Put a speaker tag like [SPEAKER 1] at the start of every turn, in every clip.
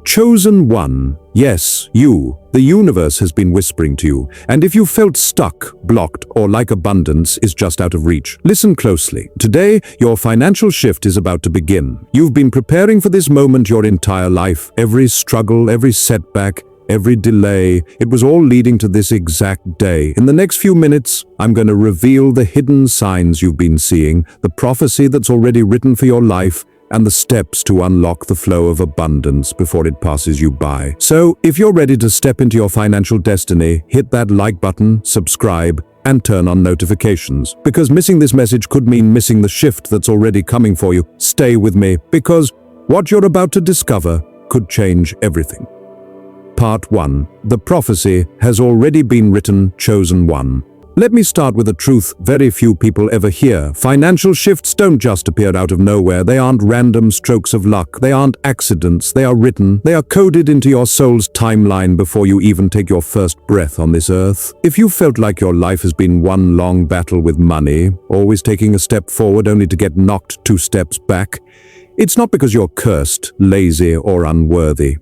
[SPEAKER 1] Chosen one. Yes, you. The universe has been whispering to you, and if you felt stuck, blocked, or like abundance is just out of reach, listen closely. Today, your financial shift is about to begin. You've been preparing for this moment your entire life. Every struggle, every setback, every delay, it was all leading to this exact day. In the next few minutes, I'm going to reveal the hidden signs you've been seeing, the prophecy that's already written for your life, and the steps to unlock the flow of abundance before it passes you by. So, if you're ready to step into your financial destiny, hit that like button, subscribe, and turn on notifications. Because missing this message could mean missing the shift that's already coming for you. Stay with me, because what you're about to discover could change everything. Part 1. The prophecy has already been written, chosen one. Let me start with a truth very few people ever hear. Financial shifts don't just appear out of nowhere. They aren't random strokes of luck. They aren't accidents. They are written. They are coded into your soul's timeline before you even take your first breath on this earth. If you felt like your life has been one long battle with money, always taking a step forward only to get knocked 2 steps back, it's not because you're cursed, lazy, or unworthy.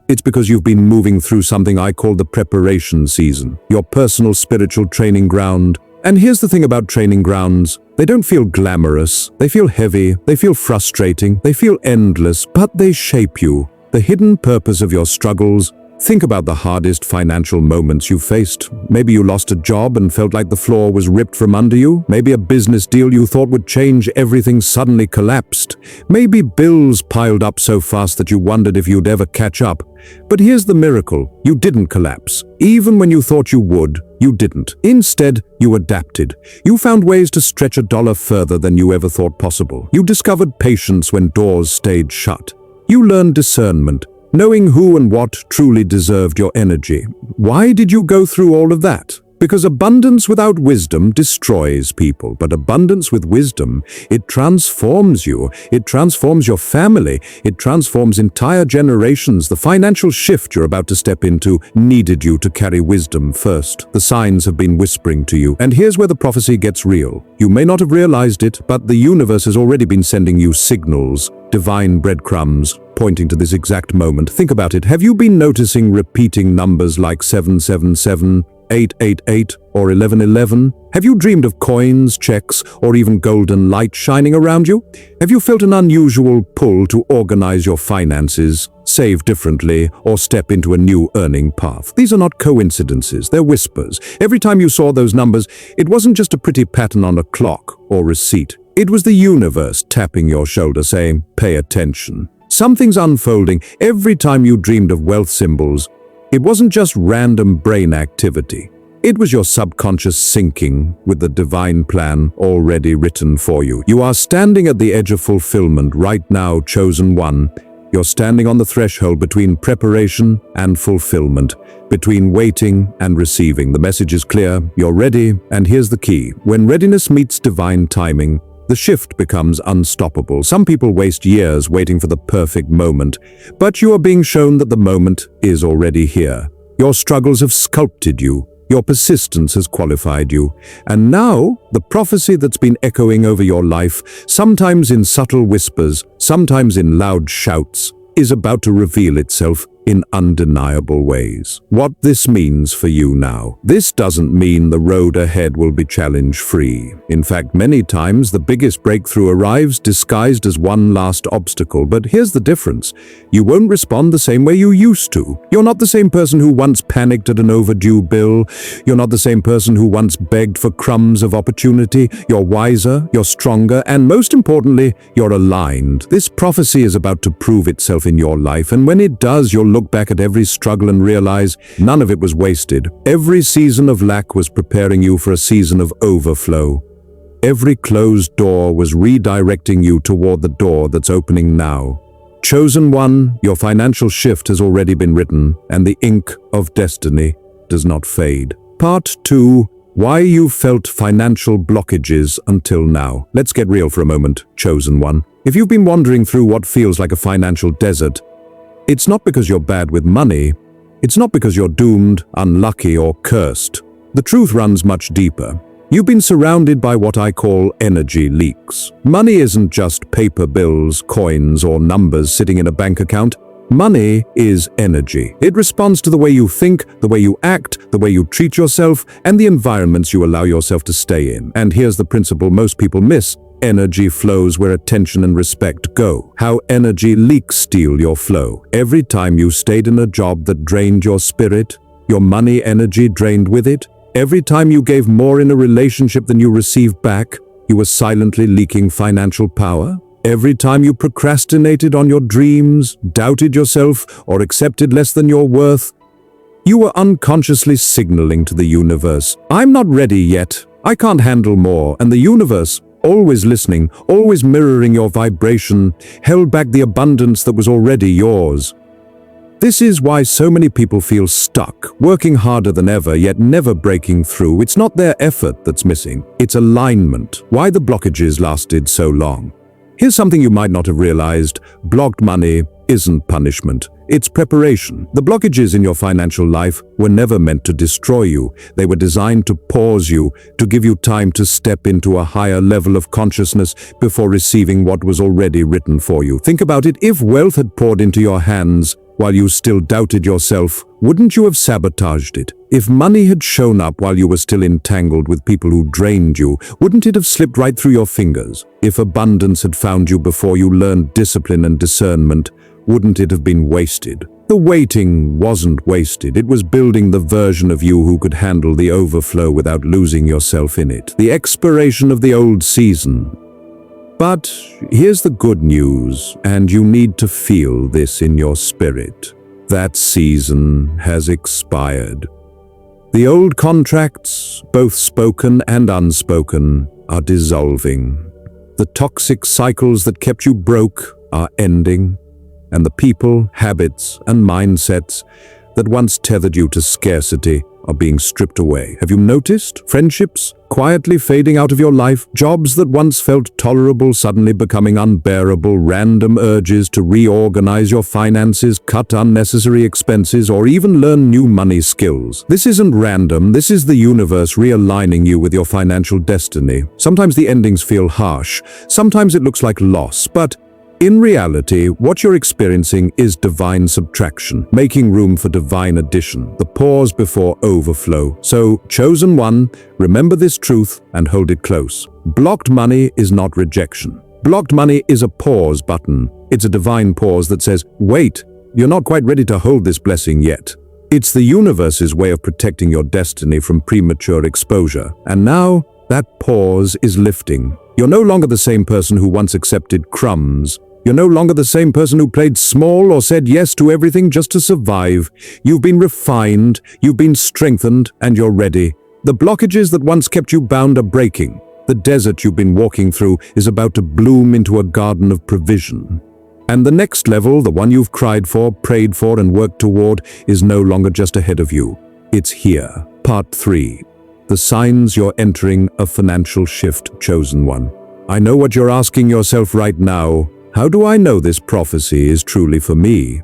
[SPEAKER 1] It's because you've been moving through something I call the preparation season, your personal spiritual training ground. And here's the thing about training grounds. They don't feel glamorous, they feel heavy, they feel frustrating, they feel endless, but they shape you. The hidden purpose of your struggles. Think about the hardest financial moments you faced. Maybe you lost a job and felt like the floor was ripped from under you. Maybe a business deal you thought would change everything suddenly collapsed. Maybe bills piled up so fast that you wondered if you'd ever catch up. But here's the miracle. You didn't collapse. Even when you thought you would, you didn't. Instead, you adapted. You found ways to stretch a dollar further than you ever thought possible. You discovered patience when doors stayed shut. You learned discernment, knowing who and what truly deserved your energy. Why did you go through all of that? Because abundance without wisdom destroys people, but abundance with wisdom, it transforms you, it transforms your family, it transforms entire generations. The financial shift you're about to step into needed you to carry wisdom first. The signs have been whispering to you, and here's where the prophecy gets real. You may not have realized it, but the universe has already been sending you signals, divine breadcrumbs, pointing to this exact moment. Think about it. Have you been noticing repeating numbers like 777, 888, or 1111? Have you dreamed of coins, checks, or even golden light shining around you? Have you felt an unusual pull to organize your finances, save differently, or step into a new earning path? These are not coincidences, they're whispers. Every time you saw those numbers, it wasn't just a pretty pattern on a clock or receipt. It was the universe tapping your shoulder saying, pay attention. Something's unfolding. Every time you dreamed of wealth symbols, it wasn't just random brain activity. It was your subconscious syncing with the divine plan already written for you. You are standing at the edge of fulfillment right now, chosen one. You're standing on the threshold between preparation and fulfillment, between waiting and receiving. The message is clear, you're ready, and here's the key. When readiness meets divine timing, the shift becomes unstoppable. Some people waste years waiting for the perfect moment, but you are being shown that the moment is already here. Your struggles have sculpted you, your persistence has qualified you, and now the prophecy that's been echoing over your life, sometimes in subtle whispers, sometimes in loud shouts, is about to reveal itself in undeniable ways. What this means for you now. This doesn't mean the road ahead will be challenge-free. In fact, many times the biggest breakthrough arrives disguised as one last obstacle. But here's the difference. You won't respond the same way you used to. You're not the same person who once panicked at an overdue bill. You're not the same person who once begged for crumbs of opportunity. You're wiser, you're stronger, and most importantly, you're aligned. This prophecy is about to prove itself in your life, and when it does, you'll look back at every struggle and realize none of it was wasted. Every season of lack was preparing you for a season of overflow. Every closed door was redirecting you toward the door that's opening now. Chosen one, your financial shift has already been written, and the ink of destiny does not fade. Part 2. Why you felt financial blockages until now. Let's get real for a moment, chosen one. If you've been wandering through what feels like a financial desert, it's not because you're bad with money. It's not because you're doomed, unlucky, or cursed. The truth runs much deeper. You've been surrounded by what I call energy leaks. Money isn't just paper bills, coins, or numbers sitting in a bank account. Money is energy. It responds to the way you think, the way you act, the way you treat yourself, and the environments you allow yourself to stay in. And here's the principle most people miss. Energy flows where attention and respect go. How energy leaks steal your flow. Every time you stayed in a job that drained your spirit, your money energy drained with it. Every time you gave more in a relationship than you received back, you were silently leaking financial power. Every time you procrastinated on your dreams, doubted yourself, or accepted less than your worth, you were unconsciously signaling to the universe, "I'm not ready yet. I can't handle more." And the universe, always listening, always mirroring your vibration, held back the abundance that was already yours. This is why so many people feel stuck, working harder than ever, yet never breaking through. It's not their effort that's missing, it's alignment. Why the blockages lasted so long. Here's something you might not have realized. Blocked money isn't punishment, it's preparation. The blockages in your financial life were never meant to destroy you. They were designed to pause you, to give you time to step into a higher level of consciousness before receiving what was already written for you. Think about it. If wealth had poured into your hands while you still doubted yourself, wouldn't you have sabotaged it? If money had shown up while you were still entangled with people who drained you, wouldn't it have slipped right through your fingers? If abundance had found you before you learned discipline and discernment, wouldn't it have been wasted? The waiting wasn't wasted. It was building the version of you who could handle the overflow without losing yourself in it. The expiration of the old season. But here's the good news, and you need to feel this in your spirit. That season has expired. The old contracts, both spoken and unspoken, are dissolving. The toxic cycles that kept you broke are ending, and the people, habits, and mindsets that once tethered you to scarcity are being stripped away. Have you noticed? Friendships quietly fading out of your life, jobs that once felt tolerable suddenly becoming unbearable, random urges to reorganize your finances, cut unnecessary expenses, or even learn new money skills. This isn't random, this is the universe realigning you with your financial destiny. Sometimes the endings feel harsh, sometimes it looks like loss, but in reality, what you're experiencing is divine subtraction, making room for divine addition, the pause before overflow. So, chosen one, remember this truth and hold it close. Blocked money is not rejection. Blocked money is a pause button. It's a divine pause that says, wait, you're not quite ready to hold this blessing yet. It's the universe's way of protecting your destiny from premature exposure. And now, that pause is lifting. You're no longer the same person who once accepted crumbs. You're no longer the same person who played small or said yes to everything just to survive. You've been refined, you've been strengthened, and you're ready. The blockages that once kept you bound are breaking. The desert you've been walking through is about to bloom into a garden of provision. And the next level, the one you've cried for, prayed for, and worked toward, is no longer just ahead of you. It's here. Part 3. The signs you're entering a financial shift, chosen one. I know what you're asking yourself right now. How do I know this prophecy is truly for me?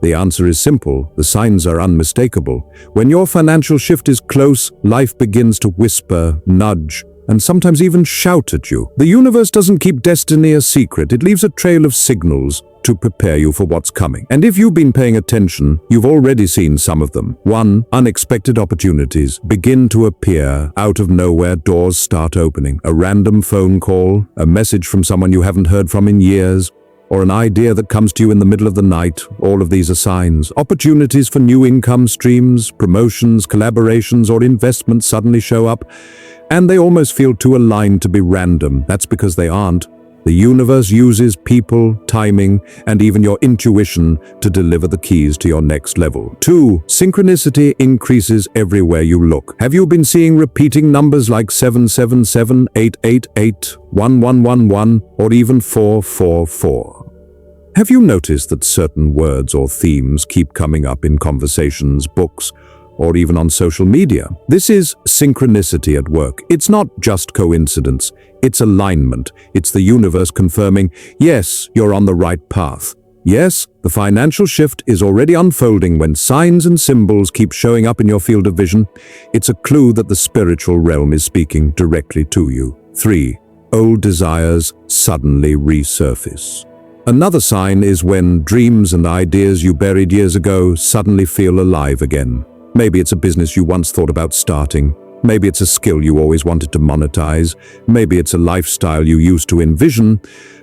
[SPEAKER 1] The answer is simple. The signs are unmistakable. When your financial shift is close, life begins to whisper, nudge, and sometimes even shout at you. The universe doesn't keep destiny a secret. It leaves a trail of signals to prepare you for what's coming. And if you've been paying attention, you've already seen some of them. 1. Unexpected opportunities begin to appear. Out of nowhere, doors start opening. A random phone call, a message from someone you haven't heard from in years, or an idea that comes to you in the middle of the night. All of these are signs. Opportunities for new income streams, promotions, collaborations, or investments suddenly show up, and they almost feel too aligned to be random. That's because they aren't. The universe uses people, timing, and even your intuition to deliver the keys to your next level. 2. Synchronicity increases everywhere you look. Have you been seeing repeating numbers like 777, 888, 1111, or even 444? Have you noticed that certain words or themes keep coming up in conversations, books, or even on social media? This is synchronicity at work. It's not just coincidence. It's alignment. It's the universe confirming, yes, you're on the right path. Yes, the financial shift is already unfolding when signs and symbols keep showing up in your field of vision. It's a clue that the spiritual realm is speaking directly to you. 3. Old desires suddenly resurface. Another sign is when dreams and ideas you buried years ago suddenly feel alive again. Maybe it's a business you once thought about starting. Maybe it's a skill you always wanted to monetize. Maybe it's a lifestyle you used to envision,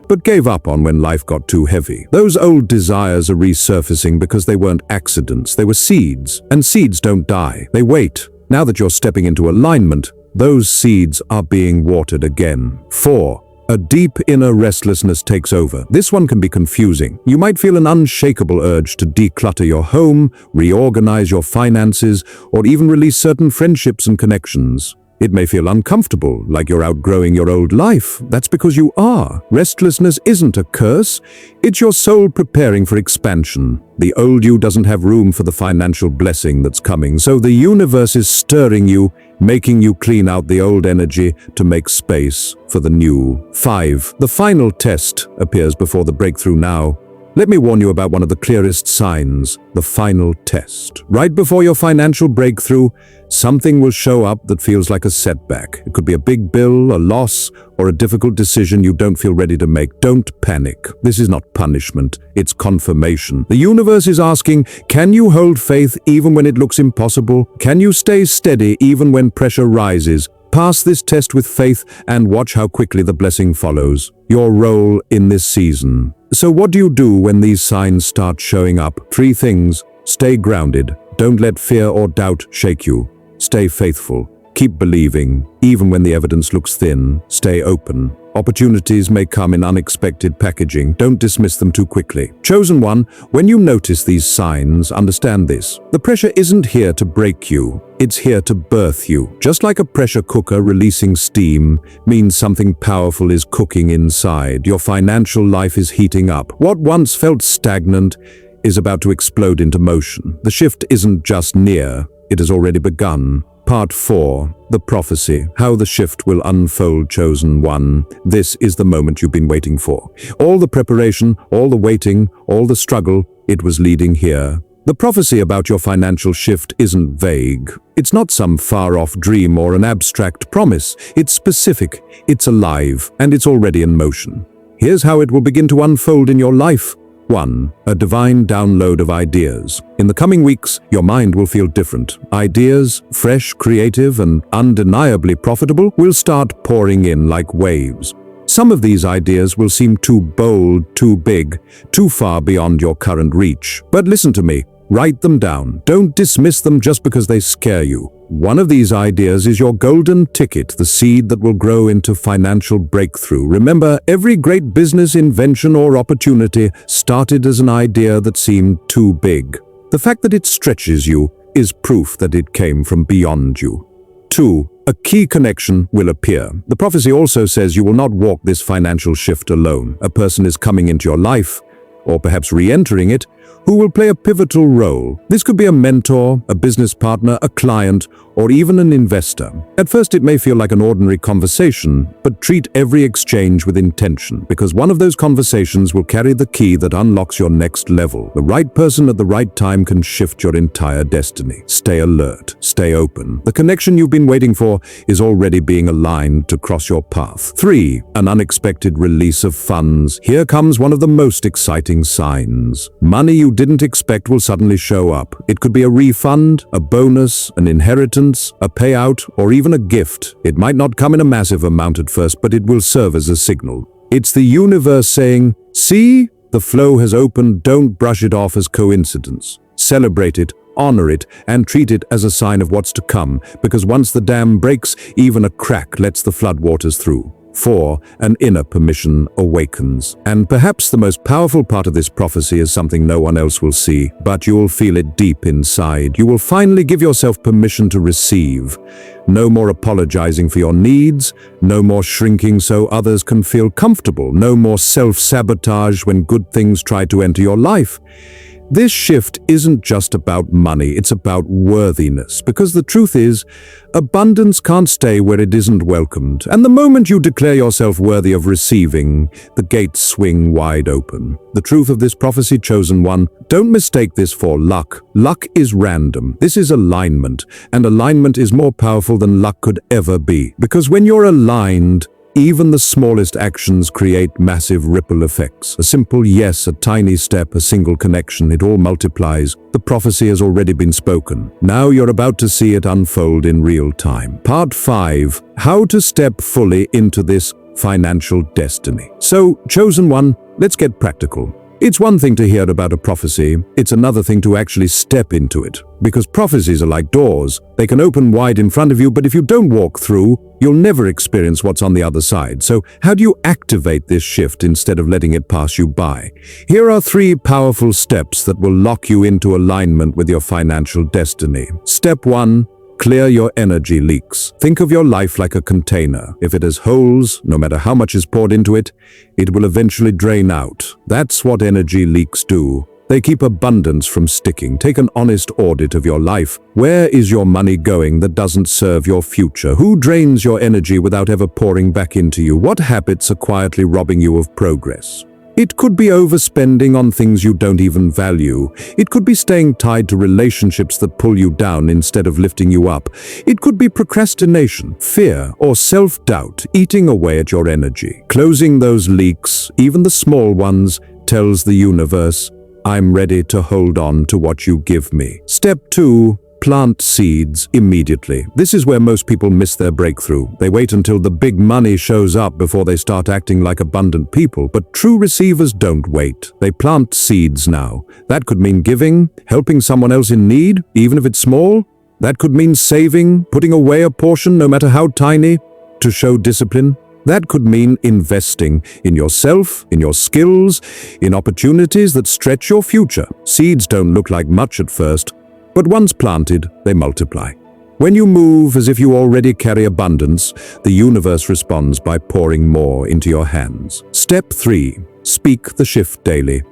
[SPEAKER 1] but gave up on when life got too heavy. Those old desires are resurfacing because they weren't accidents, they were seeds. And seeds don't die, they wait. Now that you're stepping into alignment, those seeds are being watered again. 4. A deep inner restlessness takes over. This one can be confusing. You might feel an unshakable urge to declutter your home, reorganize your finances, or even release certain friendships and connections. It may feel uncomfortable, like you're outgrowing your old life. That's because you are. Restlessness isn't a curse. It's your soul preparing for expansion. The old you doesn't have room for the financial blessing that's coming, so the universe is stirring you, making you clean out the old energy to make space for the new. 5. The final test appears before the breakthrough now. Let me warn you about one of the clearest signs, the final test. Right before your financial breakthrough, something will show up that feels like a setback. It could be a big bill, a loss, or a difficult decision you don't feel ready to make. Don't panic. This is not punishment, it's confirmation. The universe is asking, can you hold faith even when it looks impossible? Can you stay steady even when pressure rises? Pass this test with faith and watch how quickly the blessing follows. Your role in this season. So what do you do when these signs start showing up? 3 things. Stay grounded. Don't let fear or doubt shake you. Stay faithful. Keep believing, even when the evidence looks thin. Stay open. Opportunities may come in unexpected packaging. Don't dismiss them too quickly. Chosen one, when you notice these signs, understand this. The pressure isn't here to break you. It's here to birth you. Just like a pressure cooker releasing steam means something powerful is cooking inside. Your financial life is heating up. What once felt stagnant is about to explode into motion. The shift isn't just near, it has already begun. Part 4. The prophecy. How the shift will unfold. Chosen one. This is the moment you've been waiting for. All the preparation, all the waiting, all the struggle, it was leading here. The prophecy about your financial shift isn't vague. It's not some far-off dream or an abstract promise. It's specific, it's alive, and it's already in motion. Here's how it will begin to unfold in your life. 1. A divine download of ideas. In the coming weeks, your mind will feel different. Ideas, fresh, creative, and undeniably profitable, will start pouring in like waves. Some of these ideas will seem too bold, too big, too far beyond your current reach. But listen to me. Write them down. Don't dismiss them just because they scare you. One of these ideas is your golden ticket, the seed that will grow into financial breakthrough. Remember, every great business invention or opportunity started as an idea that seemed too big. The fact that it stretches you is proof that it came from beyond you. 2. A key connection will appear. The prophecy also says you will not walk this financial shift alone. A person is coming into your life, or perhaps re-entering it, who will play a pivotal role. This could be a mentor, a business partner, a client, or even an investor. At first it may feel like an ordinary conversation, but treat every exchange with intention, because one of those conversations will carry the key that unlocks your next level. The right person at the right time can shift your entire destiny. Stay alert, stay open. The connection you've been waiting for is already being aligned to cross your path. 3. An unexpected release of funds. Here comes one of the most exciting signs. Money you didn't expect will suddenly show up. It could be a refund, a bonus, an inheritance, a payout, or even a gift. It might not come in a massive amount at first, but it will serve as a signal. It's the universe saying, see, the flow has opened, don't brush it off as coincidence. Celebrate it, honor it, and treat it as a sign of what's to come, because once the dam breaks, even a crack lets the floodwaters through. 4. An inner permission awakens. And perhaps the most powerful part of this prophecy is something no one else will see, but you'll feel it deep inside. You will finally give yourself permission to receive. No more apologizing for your needs, no more shrinking so others can feel comfortable, no more self-sabotage when good things try to enter your life. This shift isn't just about money, it's about worthiness, because the truth is, abundance can't stay where it isn't welcomed, and the moment you declare yourself worthy of receiving, the gates swing wide open. The truth of this prophecy, chosen one, don't mistake this for luck. Luck is random. This is alignment, and alignment is more powerful than luck could ever be, because when you're aligned, even the smallest actions create massive ripple effects. A simple yes, a tiny step, a single connection, it all multiplies. The prophecy has already been spoken. Now you're about to see it unfold in real time. Part 5. How to step fully into this financial destiny. So, chosen one, let's get practical. It's one thing to hear about a prophecy, it's another thing to actually step into it. Because prophecies are like doors. They can open wide in front of you, but if you don't walk through, you'll never experience what's on the other side. So how do you activate this shift instead of letting it pass you by? Here are 3 powerful steps that will lock you into alignment with your financial destiny. Step 1. Clear your energy leaks. Think of your life like a container. If it has holes, no matter how much is poured into it, it will eventually drain out. That's what energy leaks do. They keep abundance from sticking. Take an honest audit of your life. Where is your money going that doesn't serve your future? Who drains your energy without ever pouring back into you? What habits are quietly robbing you of progress? It could be overspending on things you don't even value. It could be staying tied to relationships that pull you down instead of lifting you up. It could be procrastination, fear, or self-doubt eating away at your energy. Closing those leaks, even the small ones, tells the universe, I'm ready to hold on to what you give me. Step 2. Plant seeds immediately. This is where most people miss their breakthrough. They wait until the big money shows up before they start acting like abundant people. But true receivers don't wait. They plant seeds now. That could mean giving, helping someone else in need, even if it's small. That could mean saving, putting away a portion, no matter how tiny, to show discipline. That could mean investing in yourself, in your skills, in opportunities that stretch your future. Seeds don't look like much at first, but once planted, they multiply. When you move as if you already carry abundance, the universe responds by pouring more into your hands. Step 3. Speak the shift daily.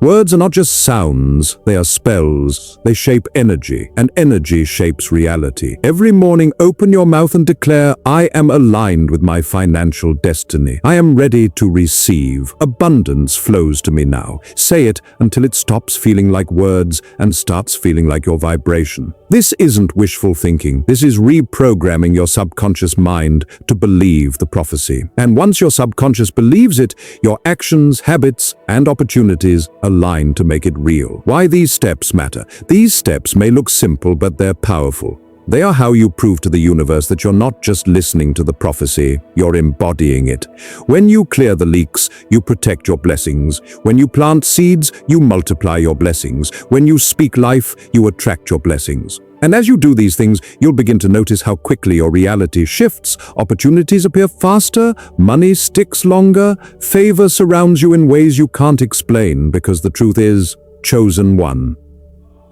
[SPEAKER 1] Words are not just sounds, they are spells. They shape energy, and energy shapes reality. Every morning, open your mouth and declare, I am aligned with my financial destiny. I am ready to receive. Abundance flows to me now. Say it until it stops feeling like words and starts feeling like your vibration. This isn't wishful thinking. This is reprogramming your subconscious mind to believe the prophecy. And once your subconscious believes it, your actions, habits, and opportunities align to make it real. Why these steps matter? These steps may look simple, but they're powerful. They are how you prove to the universe that you're not just listening to the prophecy, you're embodying it. When you clear the leaks, you protect your blessings. When you plant seeds, you multiply your blessings. When you speak life, you attract your blessings. And as you do these things, you'll begin to notice how quickly your reality shifts. Opportunities appear faster, money sticks longer, favor surrounds you in ways you can't explain, because the truth is, chosen one.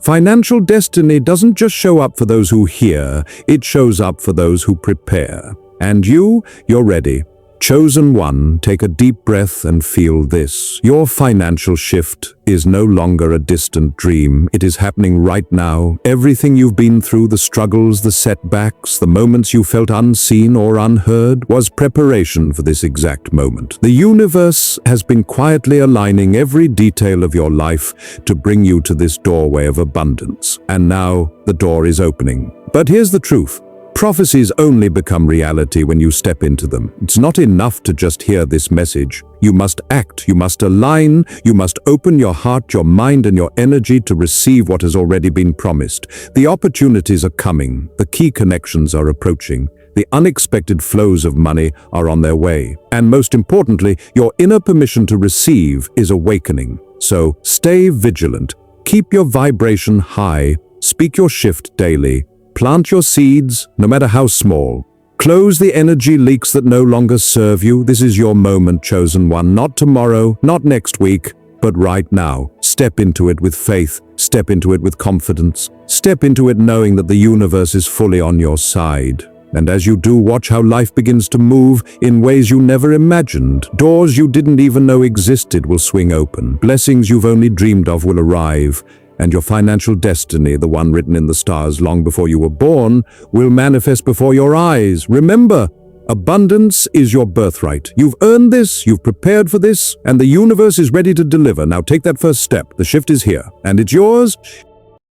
[SPEAKER 1] Financial destiny doesn't just show up for those who hear, it shows up for those who prepare. And you're ready. Chosen one, take a deep breath and feel this. Your financial shift is no longer a distant dream. It is happening right now. Everything you've been through, the struggles, the setbacks, the moments you felt unseen or unheard, was preparation for this exact moment. The universe has been quietly aligning every detail of your life to bring you to this doorway of abundance. And now the door is opening. But here's the truth. Prophecies only become reality when you step into them. It's not enough to just hear this message. You must act, you must align, you must open your heart, your mind, and your energy to receive what has already been promised. The opportunities are coming, the key connections are approaching, the unexpected flows of money are on their way. And most importantly, your inner permission to receive is awakening. So stay vigilant, keep your vibration high, speak your shift daily, plant your seeds, no matter how small. Close the energy leaks that no longer serve you. This is your moment, chosen one. Not tomorrow, not next week, but right now. Step into it with faith. Step into it with confidence. Step into it knowing that the universe is fully on your side. And as you do, watch how life begins to move in ways you never imagined. Doors you didn't even know existed will swing open. Blessings you've only dreamed of will arrive. And your financial destiny, the one written in the stars long before you were born, will manifest before your eyes. Remember, abundance is your birthright. You've earned this, you've prepared for this, and the universe is ready to deliver. Now take that first step. The shift is here, and it's yours.